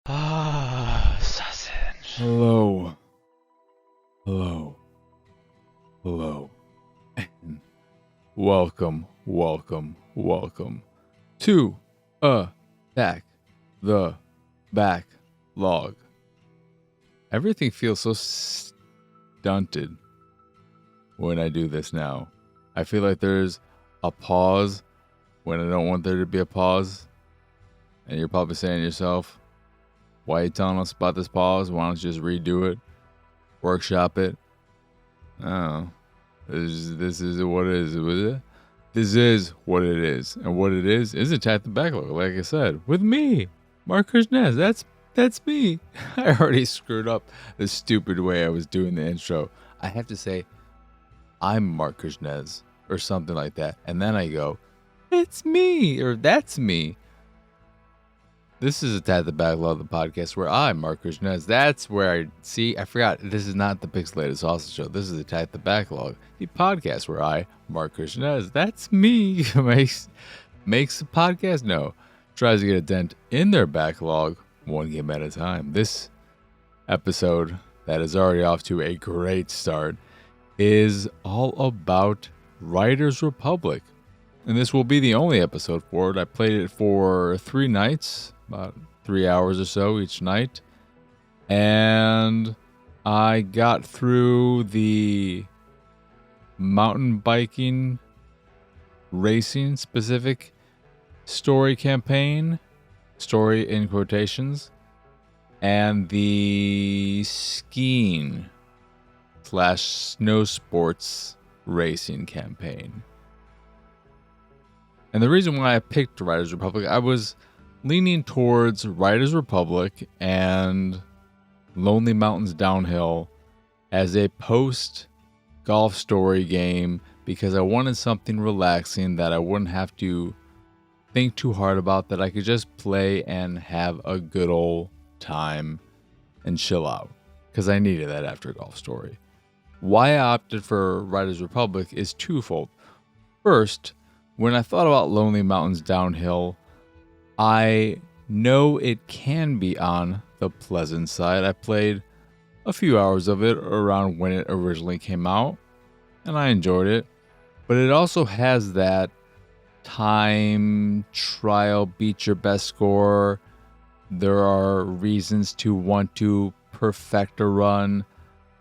Sausage. Hello. Hello. Hello. And welcome to the Backlog. Everything feels so stunted when I do this now. I feel like there's a pause when I don't want there to be a pause. And you're probably saying to yourself, why are you telling us about this pause? Why don't you just redo it? Workshop it? Oh, this is what it is. This is what it is. And what it is Attack the Backlog, like I said. With me, Mark Krishnez. That's me. I already screwed up the stupid way I was doing the intro. I have to say, I'm Mark Krishnez, or something like that. And then I go, it's me, or that's me. This is Attack the Backlog, the podcast where I, Mark Krishnez, that's where I forgot, this is not the Pixelated Sausage Show. This is Attack the Backlog, the podcast where I, Mark Krishnez, that's me, makes the podcast tries to get a dent in their backlog one game at a time. This episode, that is already off to a great start, is all about Riders Republic. And this will be the only episode for it. I played it for 3 nights. About 3 hours or so each night. And I got through the mountain biking racing specific story campaign, story in quotations, and the skiing / snow sports racing campaign. And the reason why I picked Riders Republic, I was leaning towards Riders Republic and Lonely Mountains Downhill as a post-golf story game because I wanted something relaxing that I wouldn't have to think too hard about, that I could just play and have a good old time and chill out, because I needed that after a golf story. Why I opted for Riders Republic is twofold. First, when I thought about Lonely Mountains Downhill, I know it can be on the pleasant side. I played a few hours of it around when it originally came out, and I enjoyed it. But it also has that time trial, beat your best score. There are reasons to want to perfect a run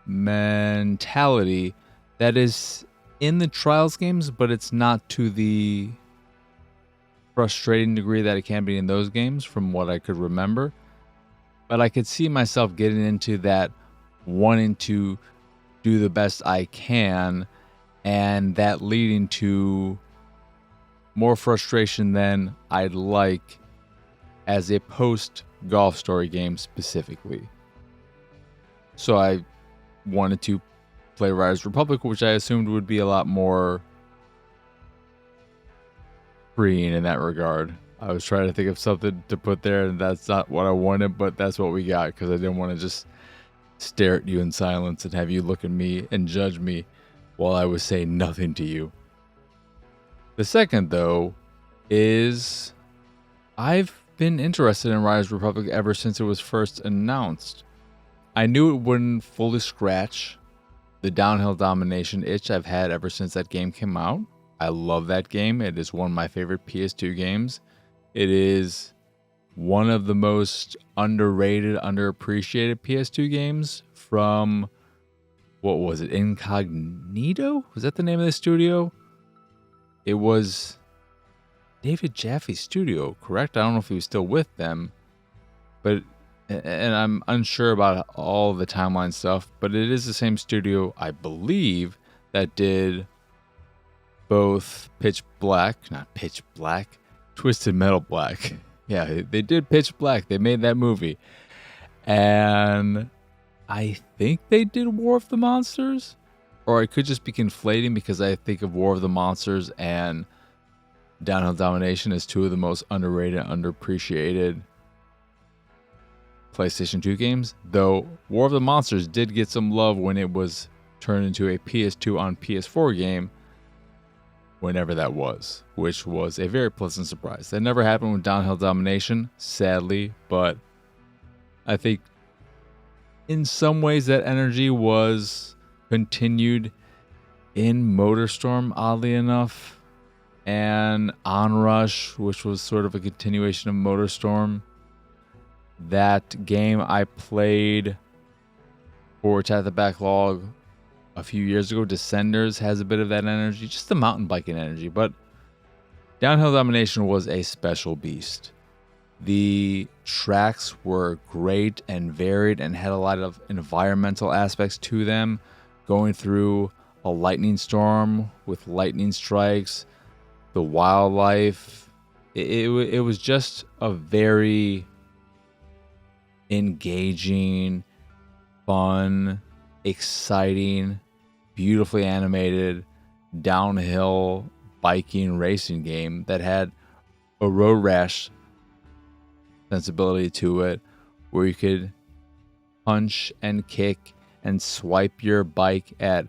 mentality that is in the trials games, but it's not to the frustrating degree that it can be in those games from what I could remember. But I could see myself getting into that, wanting to do the best I can, and that leading to more frustration than I'd like as a post golf story game specifically. So I wanted to play Riders Republic, which I assumed would be a lot more freeing in that regard. I was trying to think of something to put there, and that's not what I wanted, but that's what we got, because I didn't want to just stare at you in silence and have you look at me and judge me while I was saying nothing to you. The second, though, is I've been interested in Riders Republic ever since it was first announced. I knew it wouldn't fully scratch the Downhill Domination itch I've had ever since that game came out. I love that game. It is one of my favorite PS2 games. It is one of the most underrated, underappreciated PS2 games from, what was it, Incognito? Was that the name of the studio? It was David Jaffe's studio, correct? I don't know if he was still with them, and I'm unsure about all the timeline stuff, but it is the same studio, I believe, that did both Twisted Metal Black. Yeah, they did Pitch Black. They made that movie. And I think they did War of the Monsters. Or I could just be conflating, because I think of War of the Monsters and Downhill Domination as two of the most underrated, underappreciated PlayStation 2 games. Though War of the Monsters did get some love when it was turned into a PS2 on PS4 game, whenever that was, which was a very pleasant surprise. That never happened with Downhill Domination, sadly, but I think in some ways that energy was continued in MotorStorm, oddly enough, and Onrush, which was sort of a continuation of MotorStorm. That game I played for Chat the Backlog a few years ago. Descenders has a bit of that energy, just the mountain biking energy, but Downhill Domination was a special beast. The tracks were great and varied and had a lot of environmental aspects to them, going through a lightning storm with lightning strikes, the wildlife. It was just a very engaging, fun, exciting, beautifully animated downhill biking racing game that had a road rash sensibility to it, where you could punch and kick and swipe your bike at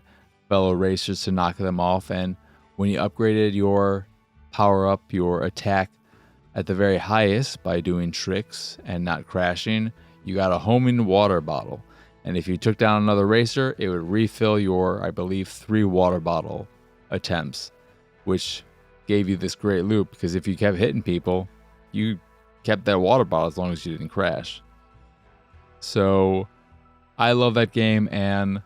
fellow racers to knock them off. And when you upgraded your power up, your attack at the very highest by doing tricks and not crashing, you got a homing water bottle. And if you took down another racer, it would refill your, I believe, 3 water bottle attempts, which gave you this great loop, because if you kept hitting people, you kept that water bottle as long as you didn't crash. So I love that game, and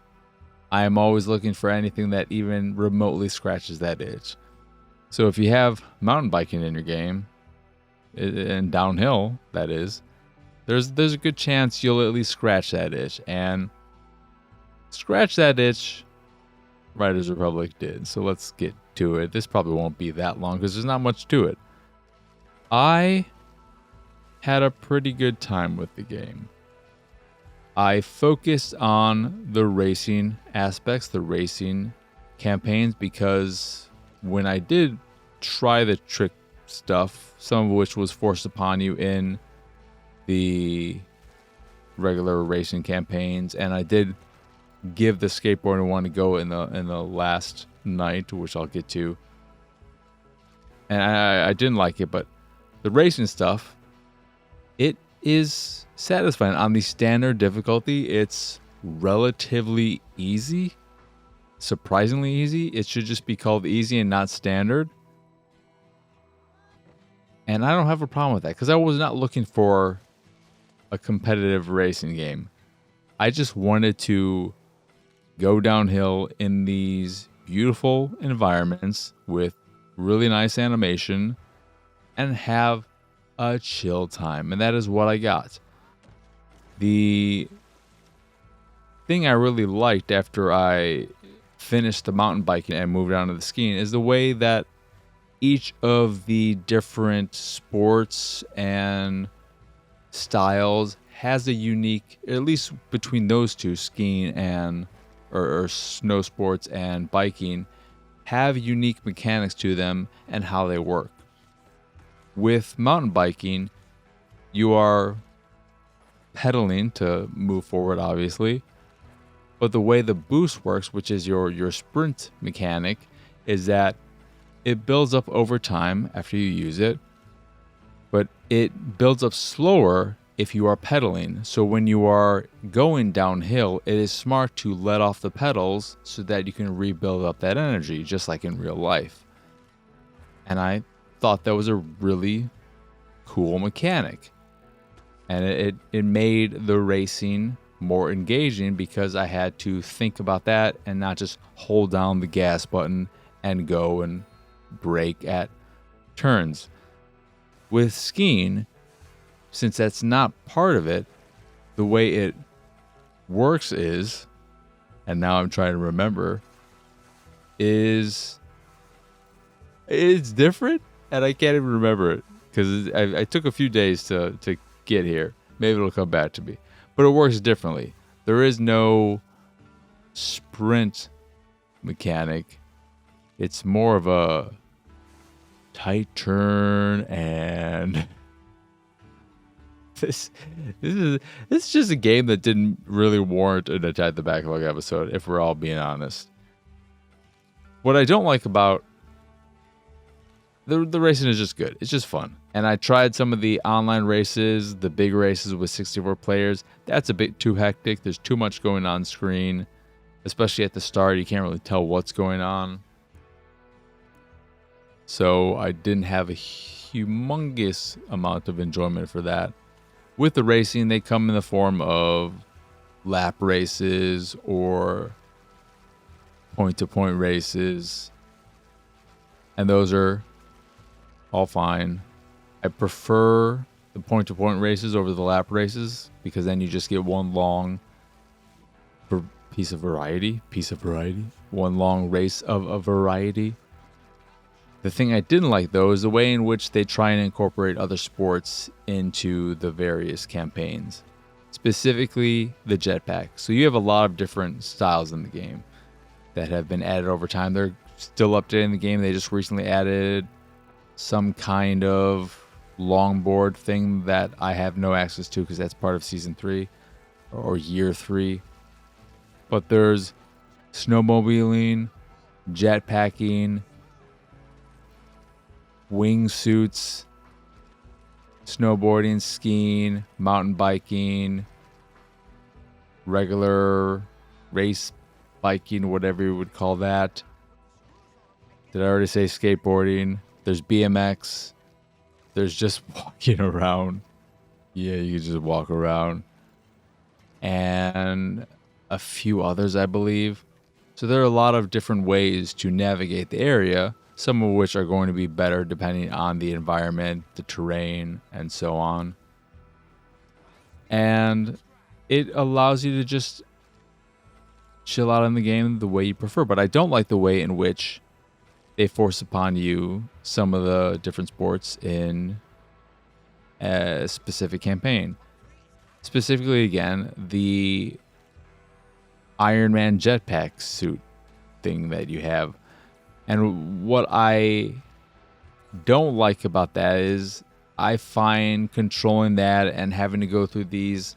I am always looking for anything that even remotely scratches that itch. So if you have mountain biking in your game, and downhill, that is, there's a good chance you'll at least scratch that itch. And scratch that itch, Riders Republic did. So let's get to it. This probably won't be that long because there's not much to it. I had a pretty good time with the game. I focused on the racing aspects, the racing campaigns, because when I did try the trick stuff, some of which was forced upon you in the regular racing campaigns, and I did give the skateboarding one to go in the last night, which I'll get to, and I didn't like it, but the racing stuff, it is satisfying. On the standard difficulty, it's relatively easy, surprisingly easy. It should just be called easy and not standard. And I don't have a problem with that, because I was not looking for a competitive racing game. I just wanted to go downhill in these beautiful environments with really nice animation and have a chill time. And that is what I got. The thing I really liked after I finished the mountain biking and moved on to the skiing is the way that each of the different sports and styles has a unique, at least between those two, skiing and or snow sports and biking, have unique mechanics to them and how they work. With mountain biking, you are pedaling to move forward, obviously, but the way the boost works, which is your sprint mechanic, is that it builds up over time after you use it, but it builds up slower if you are pedaling. So when you are going downhill, it is smart to let off the pedals so that you can rebuild up that energy, just like in real life. And I thought that was a really cool mechanic. And it made the racing more engaging, because I had to think about that and not just hold down the gas button and go and brake at turns. With skiing, since that's not part of it, the way it works is, and now I'm trying to remember, is it's different, and I can't even remember it because I took a few days to get here. Maybe it'll come back to me, but it works differently. There is no sprint mechanic. It's more of a tight turn, and this is just a game that didn't really warrant an Attack the Backlog episode, if we're all being honest. What I don't like about the racing is just good. It's just fun. And I tried some of the online races, the big races with 64 players. That's a bit too hectic. There's too much going on screen, especially at the start. You can't really tell what's going on. So I didn't have a humongous amount of enjoyment for that. With the racing, they come in the form of lap races or point-to-point races. And those are all fine. I prefer the point-to-point races over the lap races because then you just get one long piece of variety. One long race of a variety. The thing I didn't like, though, is the way in which they try and incorporate other sports into the various campaigns. Specifically, the jetpack. So you have a lot of different styles in the game that have been added over time. They're still updating the game. They just recently added some kind of longboard thing that I have no access to because that's part of Season 3 or Year 3. But there's snowmobiling, jetpacking, wingsuits, snowboarding, skiing, mountain biking, regular race biking, whatever you would call that. Did I already say skateboarding? There's BMX. There's just walking around. Yeah, you can just walk around. And a few others, I believe. So there are a lot of different ways to navigate the area, some of which are going to be better depending on the environment, the terrain, and so on. And it allows you to just chill out in the game the way you prefer. But I don't like the way in which they force upon you some of the different sports in a specific campaign. Specifically, again, the Iron Man jetpack suit thing that you have. And what I don't like about that is I find controlling that and having to go through these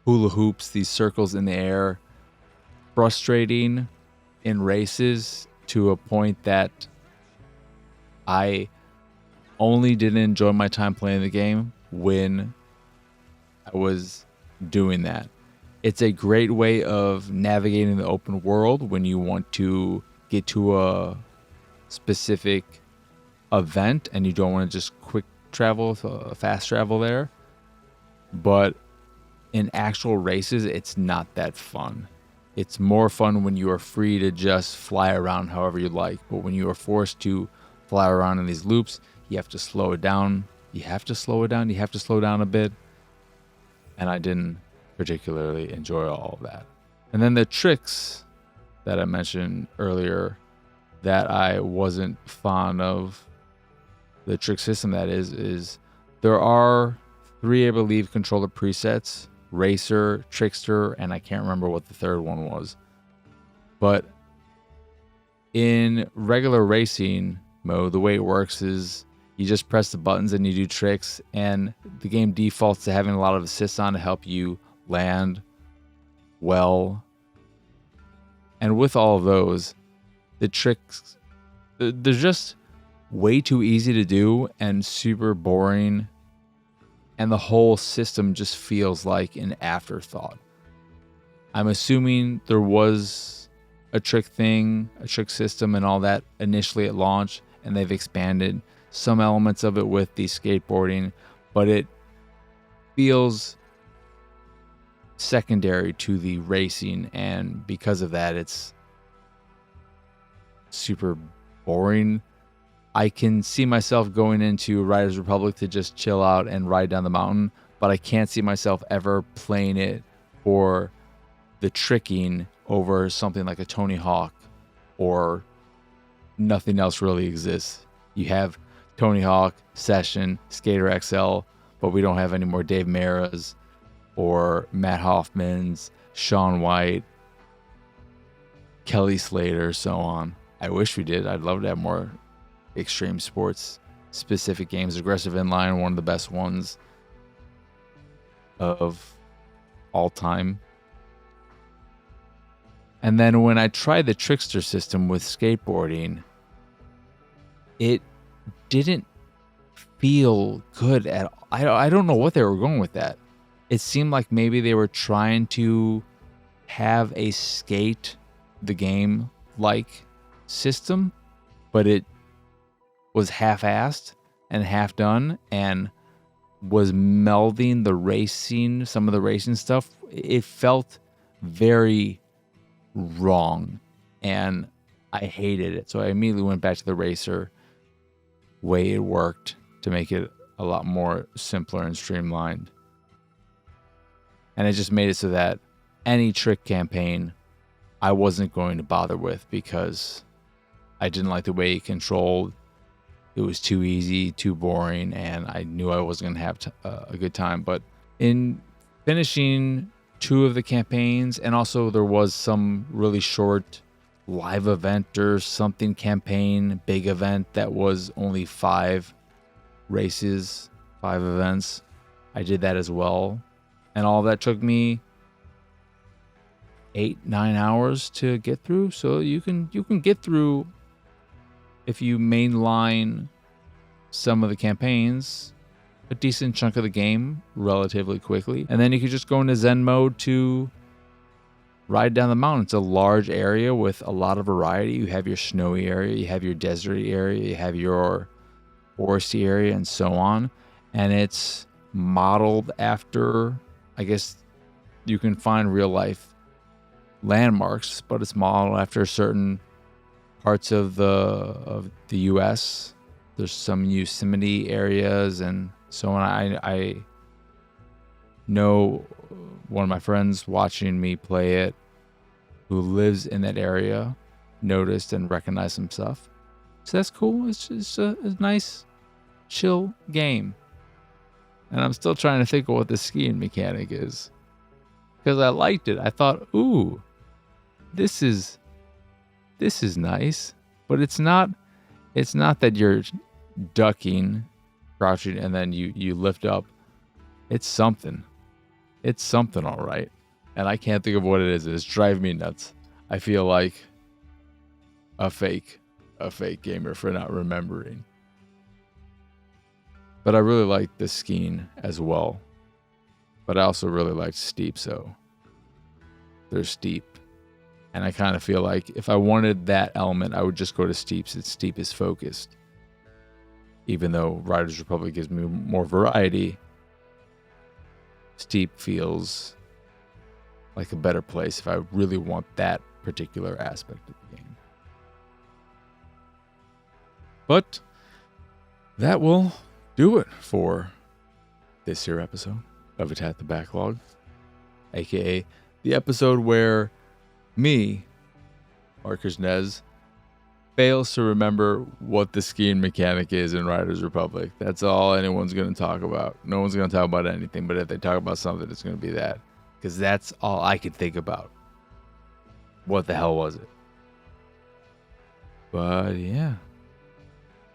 hula hoops, these circles in the air, frustrating in races to a point that I only didn't enjoy my time playing the game when I was doing that. It's a great way of navigating the open world when you want to get to a specific event and you don't want to just quick travel, fast travel there. But in actual races, it's not that fun. It's more fun when you are free to just fly around however you like. But when you are forced to fly around in these loops, you have to slow it down. You have to slow down a bit. And I didn't particularly enjoy all of that. And then the tricks that I mentioned earlier that I wasn't fond of, the trick system that is there are 3, I believe, controller presets: Racer, Trickster, and I can't remember what the third one was. But in regular racing mode, the way it works is you just press the buttons and you do tricks, and the game defaults to having a lot of assists on to help you land well. And with all of those, the tricks, they're just way too easy to do and super boring. And the whole system just feels like an afterthought. I'm assuming there was a trick system and all that initially at launch, and they've expanded some elements of it with the skateboarding, but it feels secondary to the racing, and because of that, it's super boring. I can see myself going into Riders Republic to just chill out and ride down the mountain, but I can't see myself ever playing it for the tricking over something like a Tony Hawk, or nothing else really exists. You have Tony Hawk, Session, Skater XL, but we don't have any more Dave Mara's or Matt Hoffman's, Shaun White, Kelly Slater, so on. I wish we did. I'd love to have more extreme sports specific games. Aggressive Inline, one of the best ones of all time. And then when I tried the Trickster system with skateboarding, it didn't feel good at all. I don't know what they were going with that. It seemed like maybe they were trying to have a skate the game like system, but it was half-assed and half done and was melding some of the racing stuff. It felt very wrong and I hated it. So I immediately went back to the racer way it worked to make it a lot more simpler and streamlined. And it just made it so that any trick campaign I wasn't going to bother with because I didn't like the way it controlled. It was too easy, too boring, and I knew I wasn't going to have a good time. But in finishing 2 of the campaigns, and also there was some really short live event or something campaign, big event that was only 5 races, 5 events. I did that as well. And all that took me 8-9 hours to get through. So you can get through, if you mainline some of the campaigns, a decent chunk of the game relatively quickly. And then you can just go into Zen mode to ride down the mountain. It's a large area with a lot of variety. You have your snowy area, you have your deserty area, you have your foresty area, and so on. And it's modeled after, I guess you can find real life landmarks, but it's modeled after certain parts of the US. There's some Yosemite areas and so on. I know one of my friends watching me play it who lives in that area noticed and recognized some stuff. So that's cool. It's just a nice, chill game. And I'm still trying to think of what the skiing mechanic is. Because I liked it. I thought, ooh, this is nice. But it's not that you're ducking, crouching, and then you lift up. It's something. It's something, all right. And I can't think of what it is. It's driving me nuts. I feel like a fake gamer for not remembering. But I really liked the skiing as well. But I also really liked steep, so they're steep. And I kind of feel like if I wanted that element, I would just go to steep since steep is focused. Even though Riders Republic gives me more variety, steep feels like a better place if I really want that particular aspect of the game. But that will do it for this here episode of Attack the Backlog, aka the episode where me, Marcus Nez, fails to remember what the skiing mechanic is in Riders Republic. That's all anyone's going to talk about. No one's going to talk about anything, but if they talk about something, it's going to be that. Because that's all I could think about. What the hell was it? But yeah.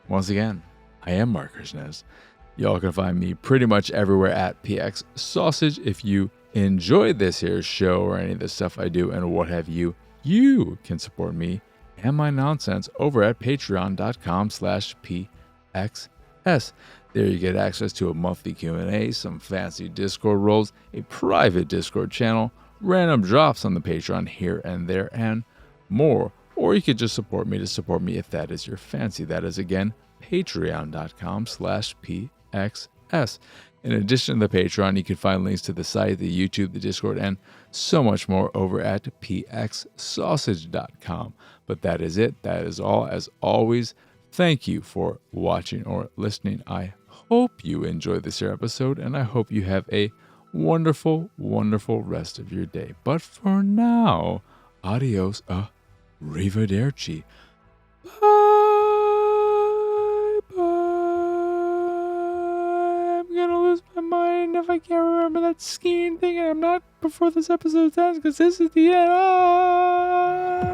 Once again, I am Marcus Nez. Y'all can find me pretty much everywhere at PX Sausage. If you enjoyed this here show or any of the stuff I do and what have you, you can support me and my nonsense over at patreon.com/PXS. There you get access to a monthly Q&A, some fancy Discord roles, a private Discord channel, random drops on the Patreon here and there, and more. Or you could just support me to support me if that is your fancy. That is, again, patreon.com/PXS. In addition to the Patreon, you can find links to the site, the YouTube, the Discord, and so much more over at pxsausage.com. But that is it. That is all. As always, thank you for watching or listening. I hope you enjoyed this here episode, and I hope you have a wonderful, wonderful rest of your day. But for now, adios, arrivederci. If I can't remember that skiing thing and I'm not before this episode ends because this is the end.